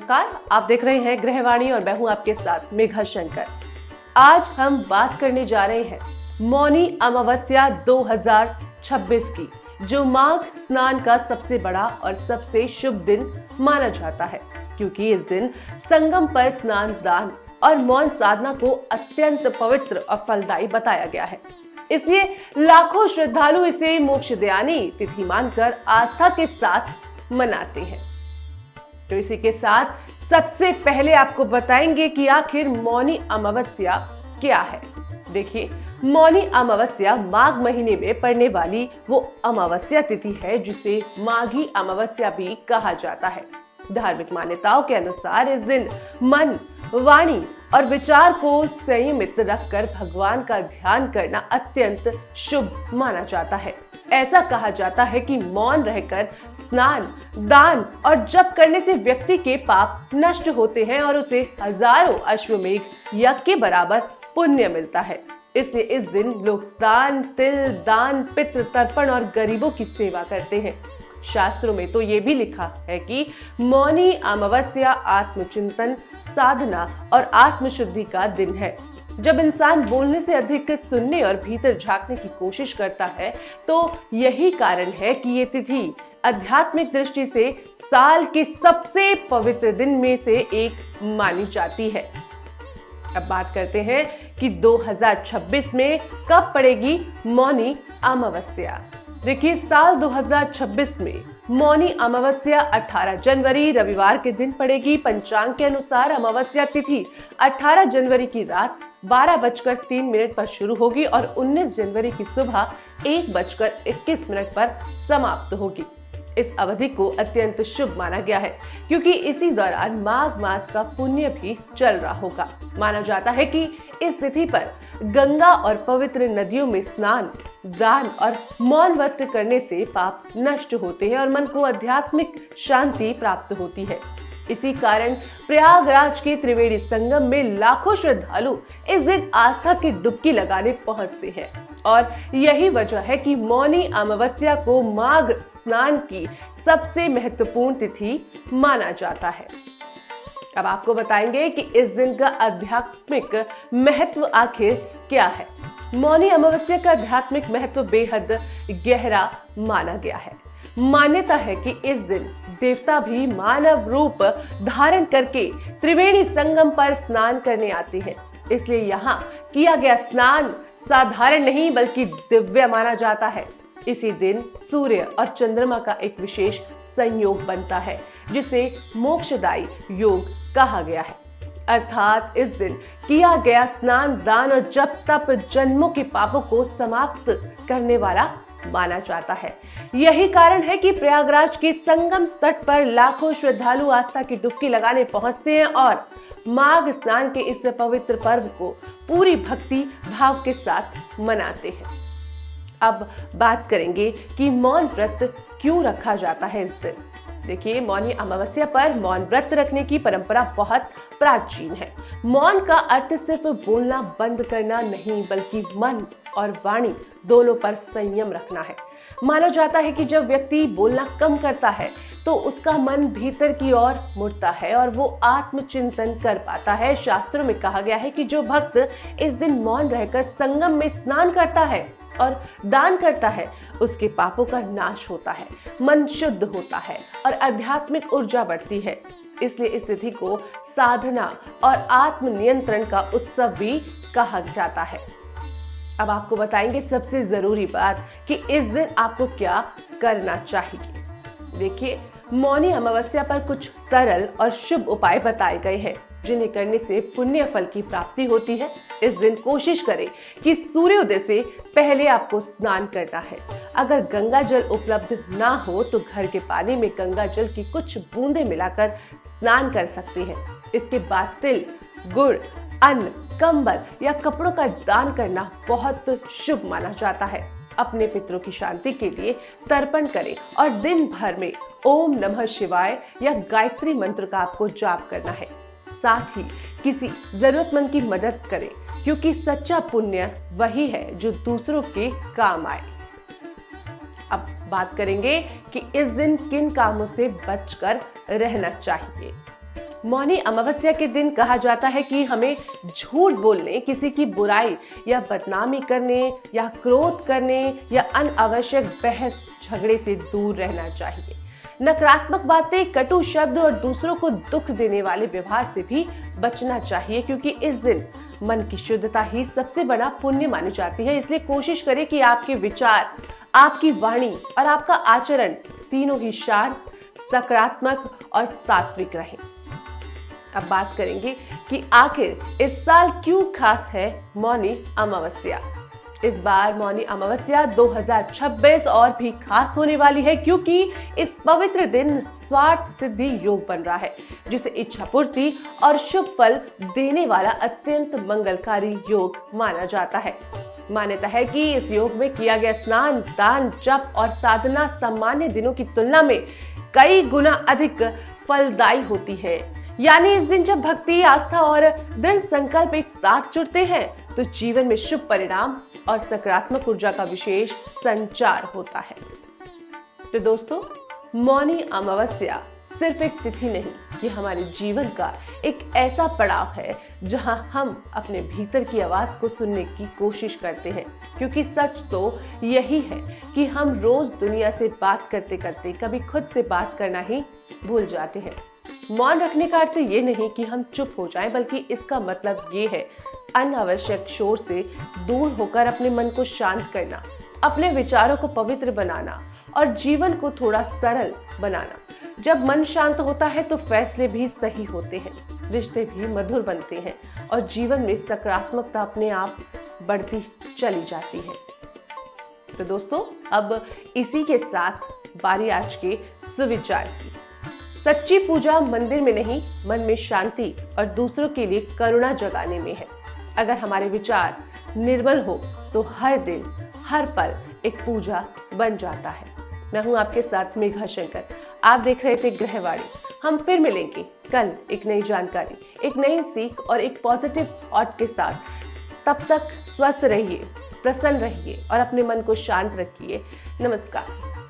नमस्कार, आप देख रहे हैं गृहवाणी और मैं हूं आपके साथ मेघा शंकर। आज हम बात करने जा रहे हैं मौनी अमावस्या 2026 की, जो माघ स्नान का सबसे बड़ा और सबसे शुभ दिन माना जाता है, क्योंकि इस दिन संगम पर स्नान, दान और मौन साधना को अत्यंत पवित्र और फलदायी बताया गया है। इसलिए लाखों श्रद्धालु इसे मोक्षदायिनी तिथि मानकर आस्था के साथ मनाते हैं। तो इसी के साथ सबसे पहले आपको बताएंगे कि आखिर मौनी अमावस्या क्या है। देखिए, मौनी अमावस्या माघ महीने में पड़ने वाली वो अमावस्या तिथि है जिसे माघी अमावस्या भी कहा जाता है। धार्मिक मान्यताओं के अनुसार इस दिन मन, वाणी और विचार को संयमित रखकर भगवान का ध्यान करना अत्यंत शुभ माना जाता है। ऐसा कहा जाता है कि मौन रहकर स्नान, दान और जप करने से व्यक्ति के पाप नष्ट होते हैं और उसे हजारों अश्वमेघ यज्ञ के बराबर पुण्य मिलता है। इसलिए इस दिन लोग स्नान, तिल, दान, पितृ तर्पण और गरीबों की सेवा करते हैं। शास्त्रों में तो ये भी लिखा है कि मौनी अमावस्या आत्मचिंतन, साधना और आत्मशुद्धि का दिन है। जब इंसान बोलने से अधिक सुनने और भीतर झांकने की कोशिश करता है, तो यही कारण है कि ये तिथि आध्यात्मिक दृष्टि से साल के सबसे पवित्र दिन में से एक मानी जाती है। अब बात करते हैं कि 2026 में कब पड़ेगी मौनी अमावस्या। देखिए, साल 2026 में मौनी अमावस्या 18 जनवरी रविवार के दिन पड़ेगी। पंचांग के अनुसार अमावस्या तिथि 18 जनवरी की रात 12:03 पर शुरू होगी और 19 जनवरी की सुबह 1:21 पर समाप्त होगी। इस अवधि को अत्यंत शुभ माना गया है, क्योंकि इसी दौरान माघ मास का पुण्य भी चल रहा होगा। माना जाता है कि इस तिथि पर गंगा और पवित्र नदियों में स्नान, दान और मौन व्रत करने से पाप नष्ट होते हैं और मन को आध्यात्मिक शांति प्राप्त होती है। इसी कारण प्रयागराज के त्रिवेणी संगम में लाखों श्रद्धालु इस दिन आस्था की डुबकी लगाने पहुंचते हैं और यही वजह है कि मौनी अमावस्या को माघ स्नान की सबसे महत्वपूर्ण तिथि माना जाता है। अब आपको बताएंगे कि इस दिन का आध्यात्मिक महत्व आखिर क्या है। मौनी अमावस्या का आध्यात्मिक महत्व बेहद गहरा माना गया है। मान्यता है कि इस दिन देवता भी मानव रूप धारण करके त्रिवेणी संगम पर स्नान करने आते हैं। इसलिए यहाँ किया गया स्नान साधारण नहीं बल्कि दिव्य माना जाता है। इसी दिन सूर्य और चंद्रमा का एक विशेष संयोग बनता है, जिसे मोक्षदायी योग कहा गया है। अर्थात इस दिन किया गया स्नान, दान और जप तप जन्मों के पापों को समाप्त करने वाला माना जाता है। यही कारण है कि प्रयागराज के संगम तट पर लाखों श्रद्धालु आस्था की डुबकी लगाने पहुंचते हैं और माघ स्नान के इस पवित्र पर्व को पूरी भक्ति भाव के साथ मनाते हैं। अब बात करेंगे कि मौन व्रत क्यों रखा जाता है इस दिन। देखिए, मौनी अमावस्या पर मौन व्रत रखने की परंपरा बहुत प्राचीन है। मौन का अर्थ सिर्फ बोलना बंद करना नहीं, बल्कि मन और वाणी दोनों पर संयम रखना है। माना जाता है कि जब व्यक्ति बोलना कम करता है तो उसका मन भीतर की ओर मुड़ता है और वो आत्मचिंतन कर पाता है। शास्त्रों में कहा गया है कि जो भक्त इस दिन मौन रहकर संगम में स्नान करता है और दान करता है, उसके पापों का नाश होता है, मन शुद्ध होता है और आध्यात्मिक ऊर्जा बढ़ती है। इसलिए इस तिथि को साधना और आत्मनियंत्रण का उत्सव भी कहा जाता है। अब आपको बताएंगे सबसे जरूरी बात कि इस दिन आपको क्या करना चाहिए। देखिए, मौनी अमावस्या पर कुछ सरल और शुभ उपाय बताए गए हैं, जिन्हें करने से पुण्य फल की प्राप्ति होती है। इस दिन कोशिश करें कि सूर्योदय से पहले आपको स्नान करना है। अगर गंगा जल उपलब्ध ना हो तो घर के पानी में गंगा जल की कुछ बूंदें मिलाकर स्नान कर सकते हैं। इसके बाद तिल, गुड़, अन्न, कंबल या कपड़ों का दान करना बहुत शुभ माना जाता है। अपने पितरों की शांति के लिए तर्पण करें और दिन भर में ओम नमः शिवाय या गायत्री मंत्र का आपको जाप करना है। साथ ही किसी जरूरतमंद की मदद करें, क्योंकि सच्चा पुण्य वही है जो दूसरों के काम आए। अब बात करेंगे कि इस दिन किन कामों से बचकर रहना चाहिए। मौनी अमावस्या के दिन कहा जाता है कि हमें झूठ बोलने, किसी की बुराई या बदनामी करने या क्रोध करने या अनावश्यक बहस झगड़े से दूर रहना चाहिए। नकारात्मक बातें, कटु शब्द और दूसरों को दुख देने वाले व्यवहार से भी बचना चाहिए, क्योंकि इस दिन मन की शुद्धता ही सबसे बड़ा पुण्य मानी जाती है। इसलिए कोशिश करें कि आपके विचार, आपकी वाणी और आपका आचरण तीनों ही शांत, सकारात्मक और सात्विक रहें। अब बात करेंगे कि आखिर इस साल क्यों खास है मौनी अमावस्या। इस बार मौनी अमावस्या 2026 और भी खास होने वाली है, क्योंकि इस पवित्र दिन स्वार्थ सिद्धि योग बन रहा है, जिसे इच्छा पूर्ति और शुभ फल देने वाला अत्यंत मंगलकारी योग माना जाता है। मान्यता है कि इस योग में किया गया स्नान, दान, जप और साधना सामान्य दिनों की तुलना में कई गुना अधिक फलदायी होती है। यानी इस दिन जब भक्ति, आस्था और दृढ़ संकल्प एक साथ जुड़ते हैं तो जीवन में शुभ परिणाम और सकारात्मक ऊर्जा का विशेष संचार होता है। तो दोस्तों, मौनी अमावस्या सिर्फ एक तिथि नहीं, ये हमारे जीवन का एक ऐसा पड़ाव है जहां हम अपने भीतर की आवाज को सुनने की कोशिश करते हैं, क्योंकि सच तो यही है कि हम रोज दुनिया से बात करते करते कभी खुद से बात करना ही भूल जाते हैं। मौन रखने का अर्थ ये नहीं कि हम चुप हो जाएं, बल्कि इसका मतलब ये है अनावश्यक शोर से दूर होकर अपने मन को शांत करना, अपने विचारों को पवित्र बनाना और जीवन को थोड़ा सरल बनाना। जब मन शांत होता है तो फैसले भी सही होते हैं, रिश्ते भी मधुर बनते हैं और जीवन में सकारात्मकता अपने आप बढ़ती चली जाती है। तो दोस्तों, अब इसी के साथ बारी आज के सुविचार की। सच्ची पूजा मंदिर में नहीं, मन में शांति और दूसरों के लिए करुणा जगाने में है। अगर हमारे विचार निर्मल हो तो हर दिन, हर पल एक पूजा बन जाता है। मैं हूं आपके साथ मेघा शंकर। आप देख रहे थे ग्रहवाणी। हम फिर मिलेंगे कल एक नई जानकारी, एक नई सीख और एक पॉजिटिव थॉट के साथ। तब तक स्वस्थ रहिए, प्रसन्न रहिए और अपने मन को शांत रखिए। नमस्कार।